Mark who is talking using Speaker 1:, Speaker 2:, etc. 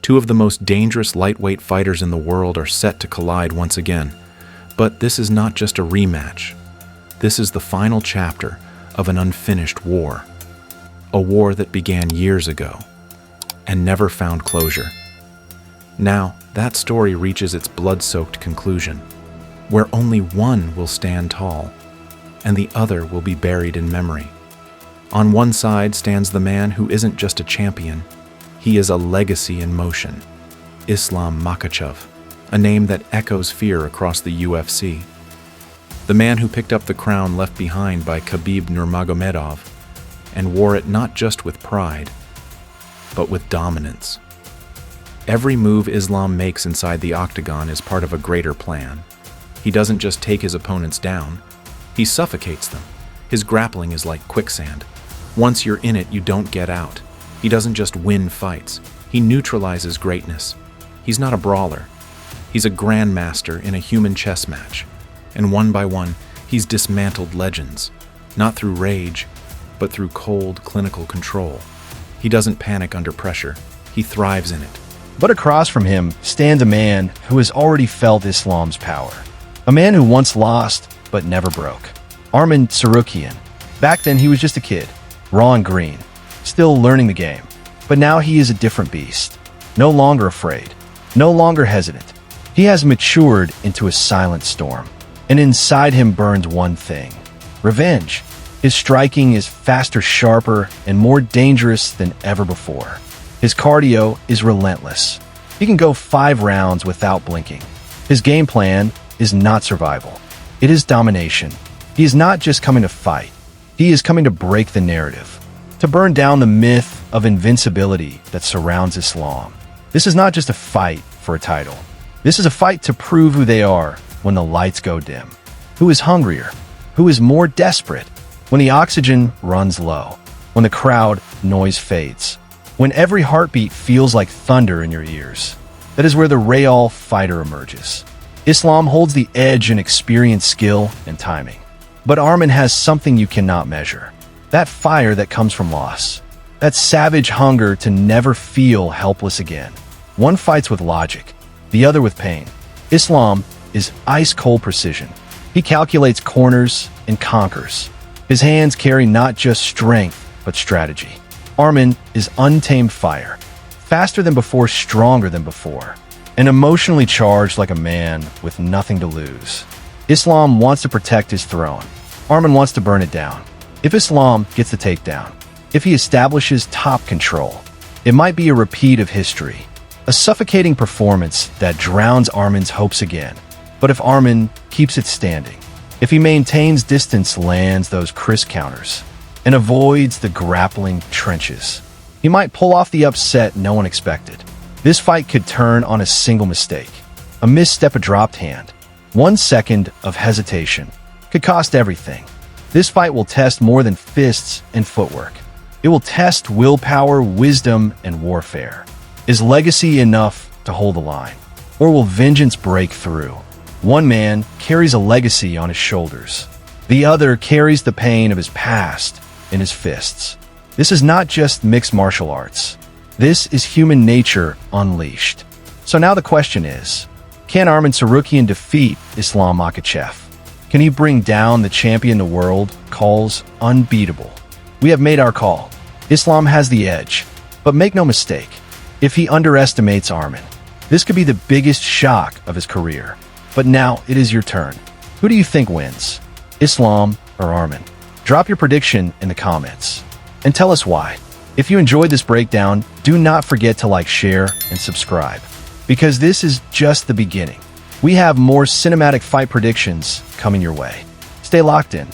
Speaker 1: Two of the most dangerous lightweight fighters in the world are set to collide once again. But this is not just a rematch. This is the final chapter of an unfinished war. A war that began years ago and never found closure. Now, that story reaches its blood-soaked conclusion, where only one will stand tall, and the other will be buried in memory. On one side stands the man who isn't just a champion, he is a legacy in motion. Islam Makhachev, a name that echoes fear across the UFC. The man who picked up the crown left behind by Khabib Nurmagomedov and wore it not just with pride, but with dominance. Every move Islam makes inside the octagon is part of a greater plan. He doesn't just take his opponents down, he suffocates them. His grappling is like quicksand. Once you're in it, you don't get out. He doesn't just win fights, he neutralizes greatness. He's not a brawler. He's a grandmaster in a human chess match. And one by one, he's dismantled legends, not through rage, but through cold, clinical control. He doesn't panic under pressure, he thrives in it.
Speaker 2: But across from him stands a man who has already felt Islam's power. A man who once lost, but never broke. Arman Tsarukyan. Back then he was just a kid, raw and green, still learning the game. But now he is a different beast. No longer afraid, no longer hesitant. He has matured into a silent storm. And inside him burns one thing: revenge. His striking is faster, sharper, and more dangerous than ever before. His cardio is relentless. He can go 5 rounds without blinking. His game plan is not survival. It is domination. He is not just coming to fight. He is coming to break the narrative, to burn down the myth of invincibility that surrounds Islam. This is not just a fight for a title. This is a fight to prove who they are when the lights go dim. Who is hungrier? Who is more desperate? When the oxygen runs low, when the crowd noise fades, when every heartbeat feels like thunder in your ears, that is where the real fighter emerges. Islam holds the edge in experience, skill, and timing. But Arman has something you cannot measure. That fire that comes from loss. That savage hunger to never feel helpless again. One fights with logic, the other with pain. Islam is ice-cold precision. He calculates corners and conquers. His hands carry not just strength, but strategy. Arman is untamed fire, faster than before, stronger than before, and emotionally charged like a man with nothing to lose. Islam wants to protect his throne. Arman wants to burn it down. If Islam gets the takedown, if he establishes top control, it might be a repeat of history, a suffocating performance that drowns Arman's hopes again. But if Arman keeps it standing, if he maintains distance, lands those crisp counters, and avoids the grappling trenches, he might pull off the upset no one expected. This fight could turn on a single mistake, a misstep, a dropped hand. 1 second of hesitation could cost everything. This fight will test more than fists and footwork. It will test willpower, wisdom, and warfare. Is legacy enough to hold the line? Or will vengeance break through? One man carries a legacy on his shoulders. The other carries the pain of his past in his fists. This is not just mixed martial arts. This is human nature unleashed. So now the question is, can Arman Tsarukyan defeat Islam Makhachev? Can he bring down the champion the world calls unbeatable? We have made our call. Islam has the edge. But make no mistake, if he underestimates Arman, this could be the biggest shock of his career. But now it is your turn. Who do you think wins? Islam or Arman? Drop your prediction in the comments and tell us why. If you enjoyed this breakdown, do not forget to like, share, and subscribe, because this is just the beginning. We have more cinematic fight predictions coming your way. Stay locked in.